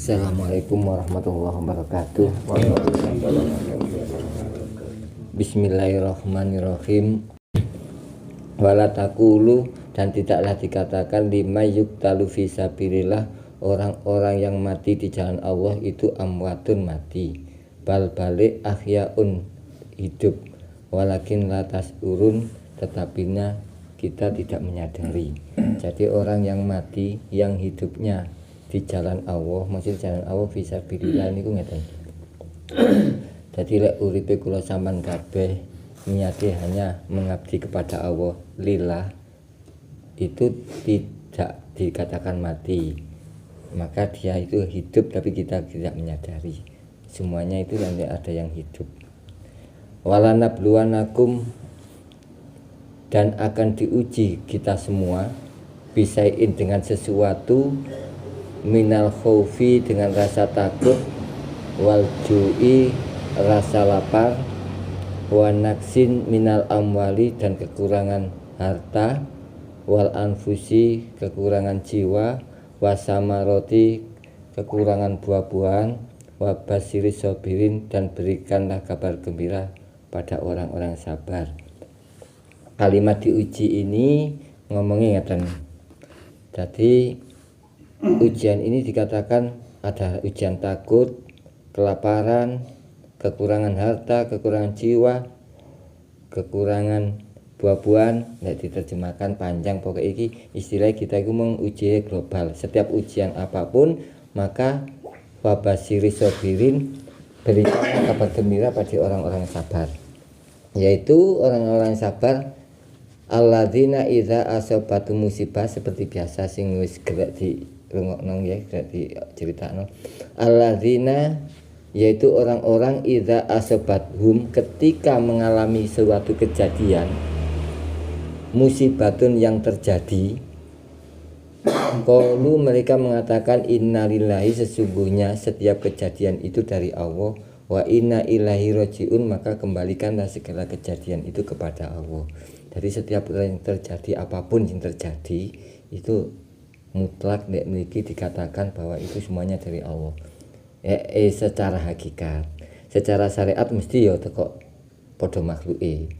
Assalamualaikum warahmatullahi wabarakatuh. Bismillahirrahmanirrahim. Wala taqulu, dan tidaklah dikatakan lima yuktalu fisabilillah, orang-orang yang mati di jalan Allah itu amwatun, mati, bal balik ahyaun, hidup, walakin latas urun, tetapinya kita tidak menyadari. Jadi orang yang mati, yang hidupnya di jalan Allah, maksud jalan Allah fisabilillah niku ngeten. Jadi lek uripe kula sampean kabeh niate hanya mengabdi kepada Allah lillah, itu tidak dikatakan mati, maka dia itu hidup tapi kita tidak menyadari. Semuanya itu nanti ada yang hidup. Walanabluwanakum, dan akan diuji kita semua, bisain dengan sesuatu, minal khaufi dengan rasa takut, wal ju'i rasa lapar, wa naksin minal amwali dan kekurangan harta, wal anfusi kekurangan jiwa, wa samaroti kekurangan buah-buahan, wa basiri sobirin dan berikanlah kabar gembira pada orang-orang sabar. Kalimat diuji ini ngomongin ngeten. Jadi ujian ini dikatakan ada ujian takut, kelaparan, kekurangan harta, kekurangan jiwa, kekurangan buah-buahan. Nek diterjemahkan panjang, pokoknya ini istilah kita itu menguji global. Setiap ujian apapun, maka wabasiri sobirin, berikan kabar gembira pada orang-orang sabar, yaitu orang-orang sabar alladzina idza asabatu musibah, seperti biasa sing wis gerak di rungokno ya, gerak di critakno. Alladzina yaitu orang-orang idza asabathum, ketika mengalami suatu kejadian, musibatun yang terjadi, qalu mereka mengatakan innalillahi, sesungguhnya setiap kejadian itu dari Allah, wa inna ilaihi rajiun, maka kembalikanlah segala kejadian itu kepada Allah. Jadi setiap yang terjadi, apapun yang terjadi itu mutlak nek mriki dikatakan bahwa itu semuanya dari Allah. Secara hakikat, secara syariat mesti ya teko padha makhluke.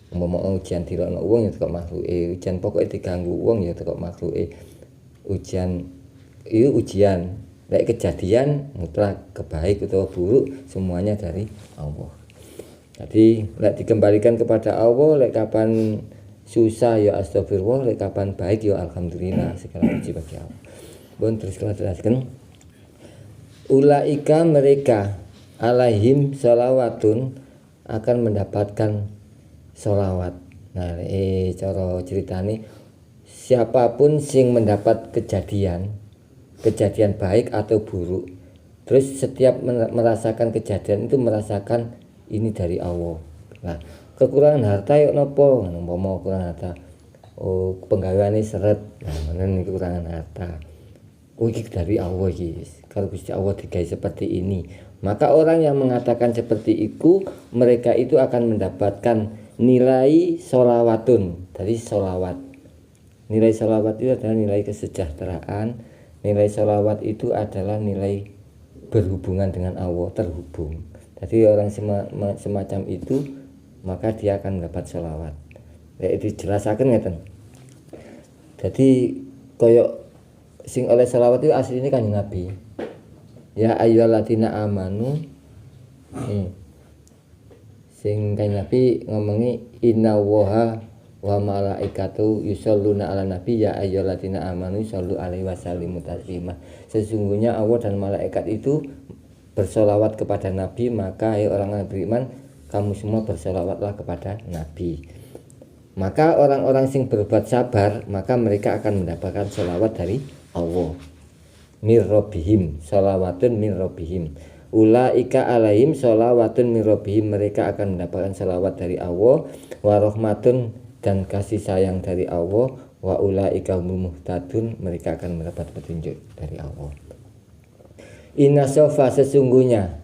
Umpama ujian dilokno wong ya teko makhluke, ujian pokoke diganggu wong ya teko makhluke. Ujian itu ujian, nek kejadian mutlak kebaik atau buruk semuanya dari Allah. Jadi lek dikembalikan kepada Allah, lek kapan susah ya astagfirullah, lek kapan baik ya alhamdulillah, segala puji bagi Allah. Bon terus kita jelaskan. Ulaika mereka alaihim sholawatun, akan mendapatkan sholawat. Nah, cara ceritane siapapun sing mendapat kejadian baik atau buruk, terus setiap merasakan kejadian itu merasakan ini dari Allah. Nah, kekurangan harta yuk nopo, umpama kekurangan harta, penggaweane seret, nah menen kekurangan harta, iki dari Allah iki. Kalau Gusti Allah digawe seperti ini, maka orang yang mengatakan seperti itu, mereka itu akan mendapatkan nilai sholawatun. Dari sholawat, nilai sholawat itu adalah nilai kesejahteraan. Nilai sholawat itu adalah nilai berhubungan dengan Allah, terhubung. Jadi orang semacam itu maka dia akan mendapat sholawat. Itu dijelaskan ngeten. Jadi koyok sing oleh sholawat itu aslinya kan Nabi. Ya ayyuhalladzina amanu. Sing kan Nabi ngomongi innallaha wa malaikatu yusholluna ala nabi ya ayyuhalladzina amanu shollu alaihi wasallimu taslima. Sesungguhnya Allah dan malaikat itu bersolawat kepada Nabi, maka hai orang-orang beriman, kamu semua bersolawatlah kepada Nabi. Maka orang-orang sing berbuat sabar, maka mereka akan mendapatkan solawat dari Allah. Mir rabbihim, solawatun mir rabbihim. Ulaika alaihim solawatun mir rabbihim, mereka akan mendapatkan solawat dari Allah. Wa rahmatun, dan kasih sayang dari Allah. Wa ulaika humul muhtadun, mereka akan mendapat petunjuk dari Allah. Inna sofa, sesungguhnya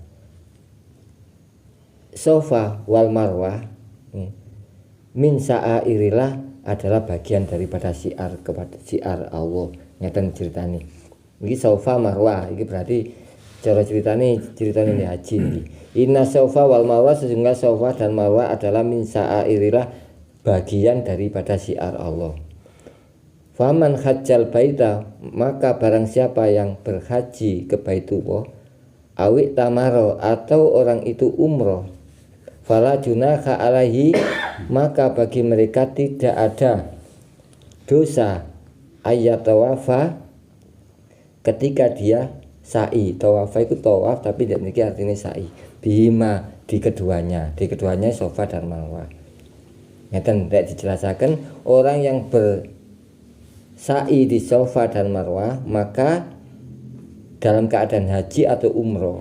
sofa wal marwah min sa'airillah adalah bagian daripada syiar kepada syiar Allah. Ngeten ceritani. Iki Safa Marwah, iki berarti cara ceritane ini haji iki. Inna Safa wal Marwah, sesungguhnya Safa dan Marwah adalah min sa'airillah, bagian daripada syiar Allah. Faman hajjal baita, maka barang siapa yang berhaji ke Baitullah, awik tamaro, atau orang itu umroh, fala junaha alaihi, maka bagi mereka tidak ada dosa ayat tawafa ketika dia sa'i. Tawafa itu tawaf tapi tidak memiliki artinya sa'i. Bima, di keduanya Safa dan Marwah. Ngeten tidak dijelaskan orang yang bersa'i di Safa dan Marwah, maka dalam keadaan haji atau umroh,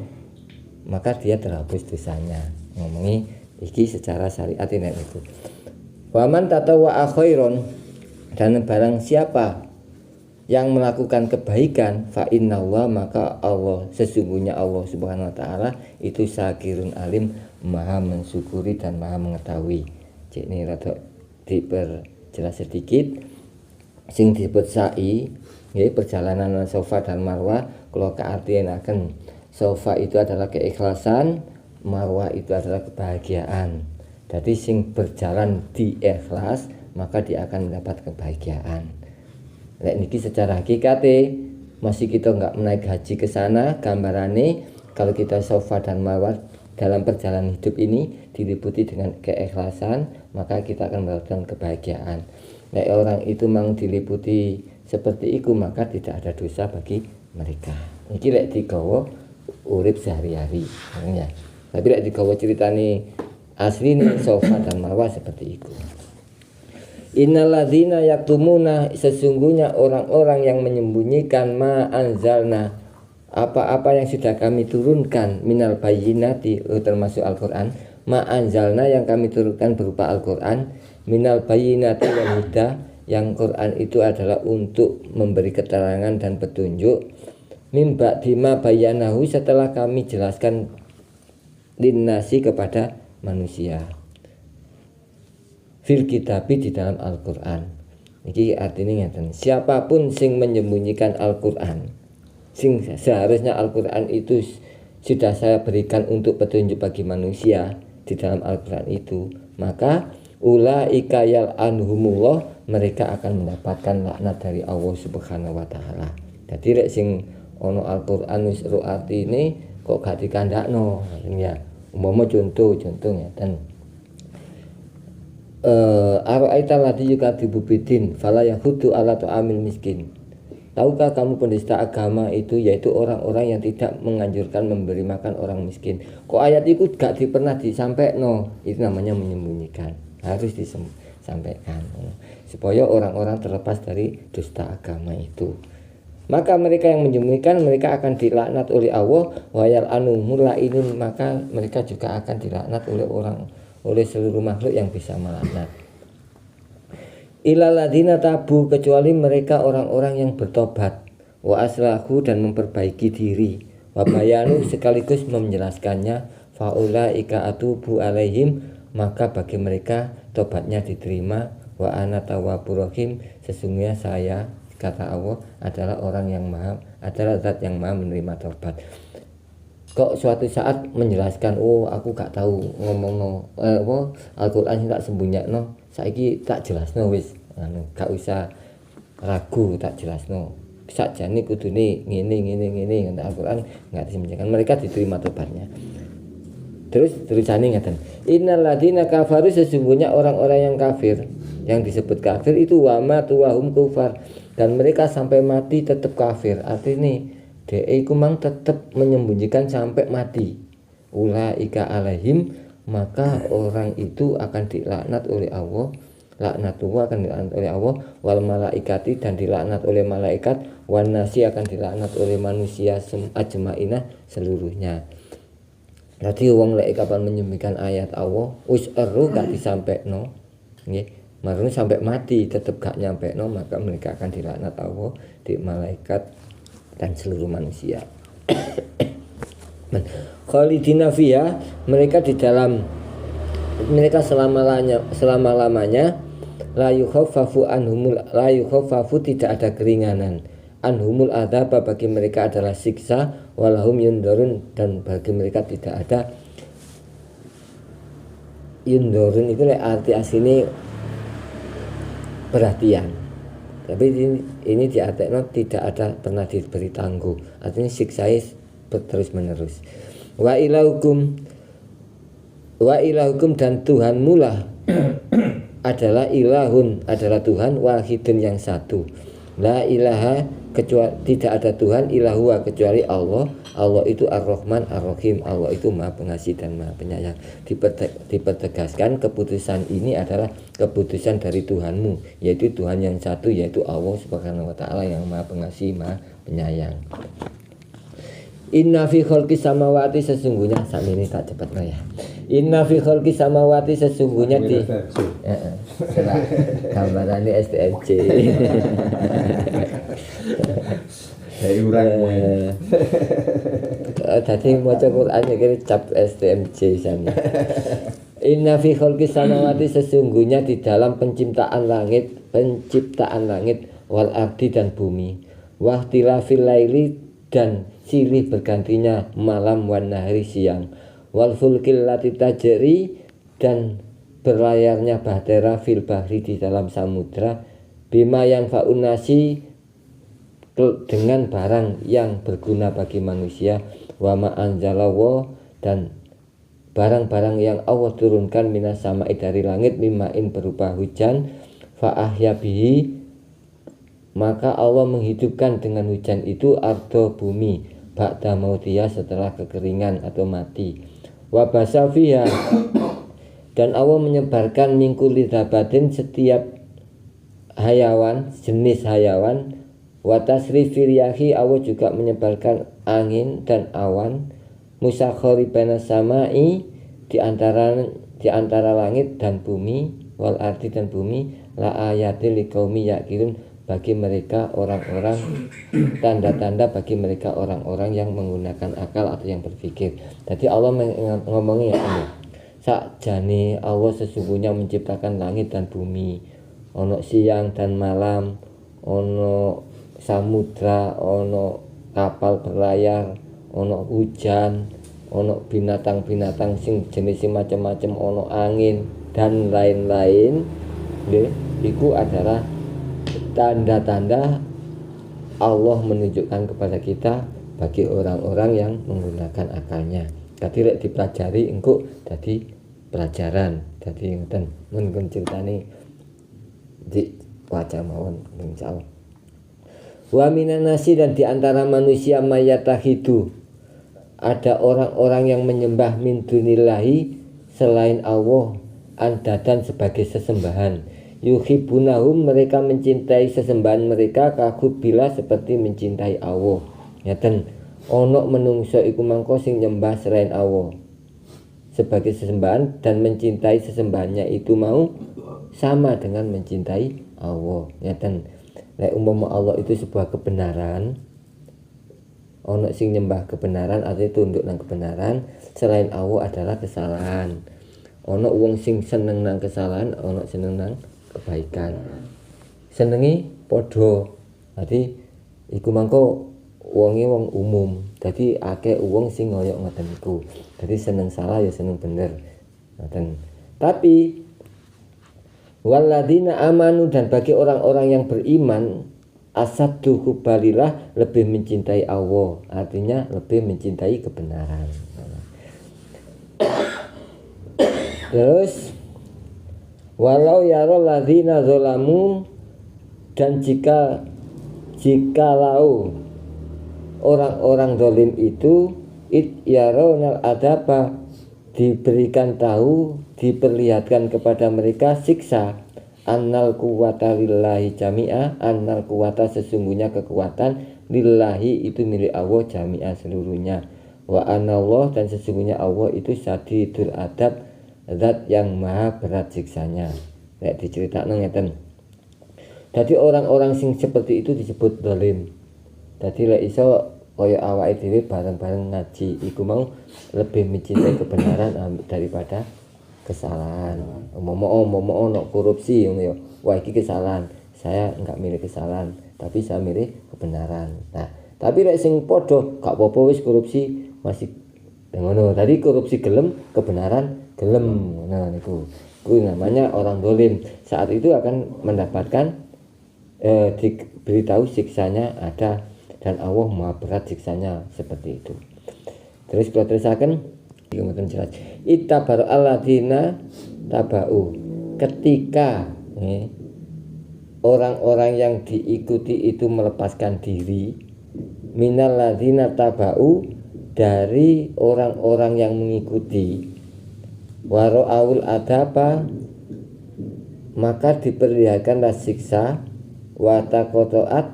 maka dia terhapus dosanya. Ngomongi iki secara syariat ini itu. Waman tatawwa khairon, dan barang siapa yang melakukan kebaikan, fa innallaha, maka Allah, sesungguhnya Allah Subhanahu wa taala itu Syakirun Alim, Maha mensyukuri dan Maha mengetahui. Cek ini rada diperjelas sedikit. Sing disebut sa'i nggih perjalanan Safa dan Marwah, kalau keartiaken Safa itu adalah keikhlasan, Marwah itu adalah kebahagiaan. Jadi sing berjalan di ikhlas, maka dia akan mendapat kebahagiaan. Lek niki secara hakikate masih kita enggak menaik haji ke sana, gambarane kalau kita Safa dan Marwah dalam perjalanan hidup ini diliputi dengan keikhlasan, maka kita akan mendapatkan kebahagiaan. Lek orang itu memang diliputi seperti itu, maka tidak ada dosa bagi mereka. Iki lek digawa urip sehari-hari ya. Tapi lek digawa ceritane asli nih Safa dan Marwah seperti itu. Innalladzina yaktumuna, sesungguhnya orang-orang yang menyembunyikan ma anzalna, apa-apa yang sudah kami turunkan, minal bayyinati, termasuk Al-Qur'an, ma anzalna yang kami turunkan berupa Al-Qur'an, minal bayyinati wal huda, yang Quran itu adalah untuk memberi keterangan dan petunjuk, mim ba'dima bayanahu, setelah kami jelaskan linnasi kepada manusia, fil kitabi, di dalam Al-Qur'an. Ini artinya ngeten, siapapun sing menyembunyikan Al-Qur'an, sing seharusnya Al-Qur'an itu sudah saya berikan untuk petunjuk bagi manusia di dalam Al-Qur'an itu, maka ulaika yal'anhumullah, mereka akan mendapatkan laknat dari Allah Subhanahu wa taala. Jadi rek sing ono Al-Qur'an wis ro artine kok gak dikandakno ya. Umpama contohnya dan ara'aita ladzi yukadzibu bidin fala yahudu ala ta'amil miskin. Tahukah kamu penista agama itu, yaitu orang-orang yang tidak menganjurkan memberi makan orang miskin. Kok ayat itu gak pernah disampaikan? Itu namanya menyembunyikan. Harus disampaikan supaya orang-orang terlepas dari dusta agama itu. Maka mereka yang menyembunyikan, mereka akan dilaknat oleh Allah, wa yal'anuhumul la'inun, maka mereka juga akan dilaknat oleh seluruh makhluk yang bisa melaknat. Ilal ladzina tabu, kecuali mereka orang-orang yang bertobat, wa aslahu, dan memperbaiki diri, wa bayanu, sekaligus menjelaskannya, faulaika atubu alaihim, maka bagi mereka tobatnya diterima, wa ana tawwabur rahim, sesungguhnya saya, kata Allah, adalah adalah zat yang maha menerima tobat. Kok suatu saat menjelaskan, oh aku gak tahu ngomong Al-Qur'an tak sembunyiakno, saiki tak jelasno wis, gak usah ragu, tak jelasno. Sakjane kudune ngene Al-Qur'an gak disembunyikan, mereka diterima tobatnya. Terus tulisannya ngeten, innal ladzina kafaru, sesungguhnya orang-orang yang kafir, yang disebut kafir itu wama tuwahum kufar, dan mereka sampai mati tetap kafir. Artinya dia kumang tetap menyembunyikan sampai mati. Ulaika alaihim, maka orang itu akan dilaknat oleh Allah, laknatullah akan dilaknat oleh Allah, wal malaikati, dan dilaknat oleh malaikat, wan nasi, akan dilaknat oleh manusia ajmainah, seluruhnya. Jadi wong lek kapan menyembunyikan ayat Allah wis eru gak disampekno nggih, marune sampai mati tetep gak nyampekno, maka mereka akan dilaknat Allah, di malaikat, dan seluruh manusia. Khalidina fiha, mereka selama-lamanya la yukhaffafu anhumul, la yukhaffafu, tidak ada keringanan, anhumul adzaba, bagi mereka adalah siksa, walahum yundorun, dan bagi mereka tidak ada. Yundorun itu arti aslinya perhatian, tapi ini diartikan tidak ada, pernah diberi tangguh, artinya siksanya terus menerus. Wa ilahukum dan Tuhanmu lah adalah ilahun, adalah Tuhan, wahidun yang satu, la ilaha, kecuali tidak ada Tuhan, ilahuwa, kecuali Allah. Allah itu Ar-Rahman Ar-Rahim, Allah itu Maha Pengasih dan Maha Penyayang. Dipertegaskan keputusan ini adalah keputusan dari Tuhanmu, yaitu Tuhan yang satu, yaitu Allah Subhanahu wa taala yang Maha Pengasih, Maha Penyayang. Inna fi khalqis samawati, sesungguhnya saat ini tak cepat ya. Inna fi khalqis samawati, sesungguhnya di setelah gambarannya STMJ. Tadi maca Quran kira cap STMJ sana. Inna fi khalqis samawati, sesungguhnya di dalam penciptaan langit wal ardi dan bumi, wahtilafil laili, dan silih bergantinya malam, wan nahari, siang, wal fulkil lati tajri, dan berlayarnya bahtera fil bahri, di dalam samudra, bima yang faunasi, dengan barang yang berguna bagi manusia, wa ma anzalawa, dan barang-barang yang Allah turunkan minas sama'i, dari langit, mimain, berupa hujan, fa ahya bihi, maka Allah menghidupkan dengan hujan itu ardo, bumi, ba'da mautiyah, setelah kekeringan atau mati, wa basafiha, dan Allah menyebarkan mingkuli dabatin, setiap hayawan, jenis hayawan, wa tasrifil riyahi, Allah juga menyebarkan angin dan awan, musakhkhari baina sama'i, di antara langit dan bumi, wal ardi, dan bumi, la ayatil liqaumi yaqilun, bagi mereka orang-orang, tanda-tanda bagi mereka orang-orang yang menggunakan akal atau yang berpikir. Jadi Allah ngomongnya ini, sakjane Allah sesungguhnya menciptakan langit dan bumi, ono siang dan malam, ono samudra, ono kapal berlayar, ono hujan, ono binatang-binatang sing jenis macam-macam, ono angin dan lain-lain. Itu adalah tanda-tanda Allah menunjukkan kepada kita bagi orang-orang yang menggunakan akalnya. Tadi lek dipelajari engko dadi pelajaran, dadi ngoten mun ceritane di waca mawon insyaallah. Wa minan nasi, dan di antara manusia, mayatahidu, ada orang-orang yang menyembah min dunillahi, selain Allah, andadan, sebagai sesembahan. Yuhibbunahum, mereka mencintai sesembahan mereka, kagubillah, seperti mencintai Allah. Ngaten, ono menungso iku mangko sing nyembah selain Allah sebagai sesembahan, dan mencintai sesembahannya itu mau sama dengan mencintai Allah. Ngaten, lek umpama Allah itu sebuah kebenaran, ono sing nyembah kebenaran artinya tunduk nang kebenaran, selain Allah adalah kesalahan. Ono wong sing seneng nang kesalahan, ono seneng nang kebaikan, senengi podo. Jadi iku mangko wonge wong umum, jadi akeh wong sing ngoyo ngoten iku, jadi seneng salah ya seneng bener ngoten. Tapi walladzina amanu, dan bagi orang-orang yang beriman, asaddu hubbalillah, lebih mencintai Allah, artinya lebih mencintai kebenaran. Terus walau yaro ladzina zalamu, dan jikalau orang-orang zalim itu yaronal adaba, diberikan tahu, diperlihatkan kepada mereka siksa, annal quwwata lillahi jami'a, annal quwwata, sesungguhnya kekuatan, lillahi itu milik Allah, jami'a, seluruhnya, wa anallah, dan sesungguhnya Allah itu syadidul adab, zat yang maha berat siksanya. Nek diceritakno ngeten. Jadi orang-orang sing seperti itu disebut zalim. Jadi lek iso kaya awake dhewe bareng-bareng ngaji iku mau lebih mencintai kebenaran daripada kesalahan. Momo ono korupsi ngono ya. Wah iki kesalahan. Saya enggak milih kesalahan. tapi saya milih kebenaran. Nah, tapi lek sing padha gak apa-apa wis korupsi masih ngono. Tadi korupsi gelem, kebenaran gelem. Nah, niku. Itu namanya orang dolim. Saat itu akan mendapatkan diberitahu siksanya ada, dan Allah maha berat siksanya seperti itu. Terus kalau terusaken iki jelas. Ittabar alladzina tabau. Ketika orang-orang yang diikuti itu melepaskan diri, minal ladzina tabau, dari orang-orang yang mengikuti, wara'aul adaba, maka diperlihatkanlah siksa, wataqotoat,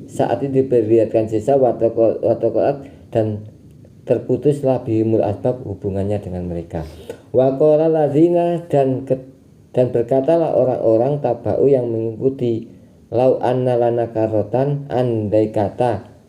saat itu diperlihatkan siksa, wataqotoat, dan terputuslah bihimul asbab, hubungannya dengan mereka. Wa qala ladzina, dan berkatalah orang-orang tabau yang mengikuti, lau anna lana karotan, andai kata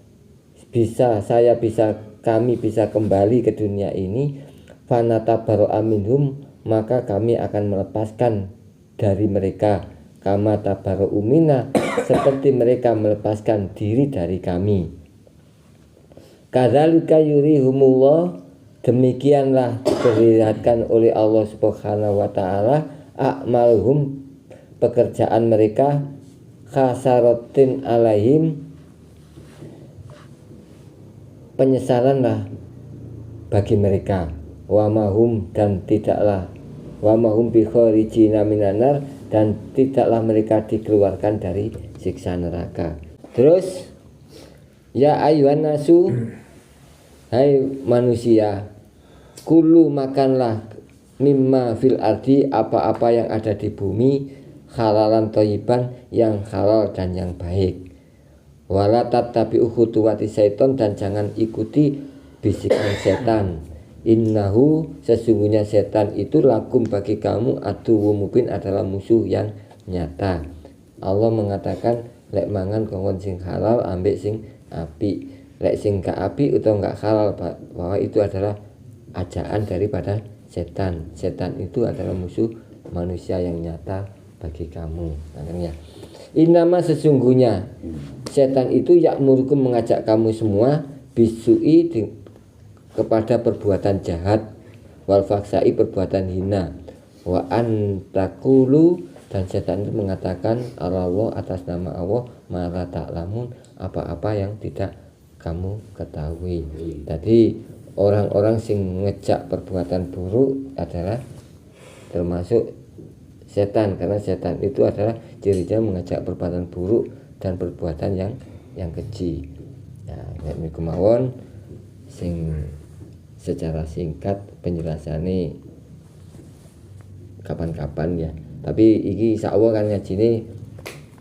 kami bisa kembali ke dunia ini, fanatabaro'a minhum, maka kami akan melepaskan dari mereka, kama tabaro'u minna, seperti mereka melepaskan diri dari kami. Kadzalika yurihumullah, demikianlah diperlihatkan oleh Allah Subhanahu wa taala a'maluhum, pekerjaan mereka, khasaratin alaihim, penyesalanlah bagi mereka, wa mahum, dan tidaklah, wa mahum bi kharijina minanar, dan tidaklah mereka dikeluarkan dari siksa neraka. Terus ya ayyuhan nasu, hai manusia, kulu makanlah, mimma fil ardi, apa-apa yang ada di bumi, halalan thayyiban, yang halal dan yang baik. Wala tattabi'u khutuwati syaiton, dan jangan ikuti bisikan setan. Innahu, sesungguhnya setan itu lakum, bagi kamu, aduwwum mubin, adalah musuh yang nyata. Allah mengatakan lek mangan kongkon sing halal, ambek sing api. Lek sing gak api atau gak halal, bahwa itu adalah ajaan daripada setan. Setan itu adalah musuh manusia yang nyata bagi kamu. Makanya innama, sesungguhnya setan itu ya'murukum, mengajak kamu semua, bisu'i, kepada perbuatan jahat, wal faksai, perbuatan hina, wa antakulu, dan setan itu mengatakan Allah, atas nama Allah, ma la ta'lamun, apa-apa yang tidak kamu ketahui. Jadi orang-orang sing ngejak perbuatan buruk adalah termasuk setan, karena setan itu adalah cirinya mengajak perbuatan buruk dan perbuatan yang keji. Nah, ini kemawon sing secara singkat penjelasannya kapan-kapan ya. Tapi iki insyaallah kan ngajine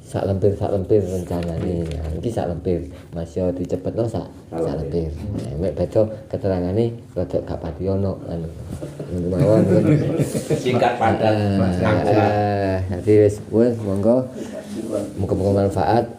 sak lempir rencanane. Nah, iki sak lempir masih dicepetno sak lempir. Nek beto keterangane rada gak pati ono anu. Mawon singkat padat Mas. Jadi wis monggo muga-muga manfaat.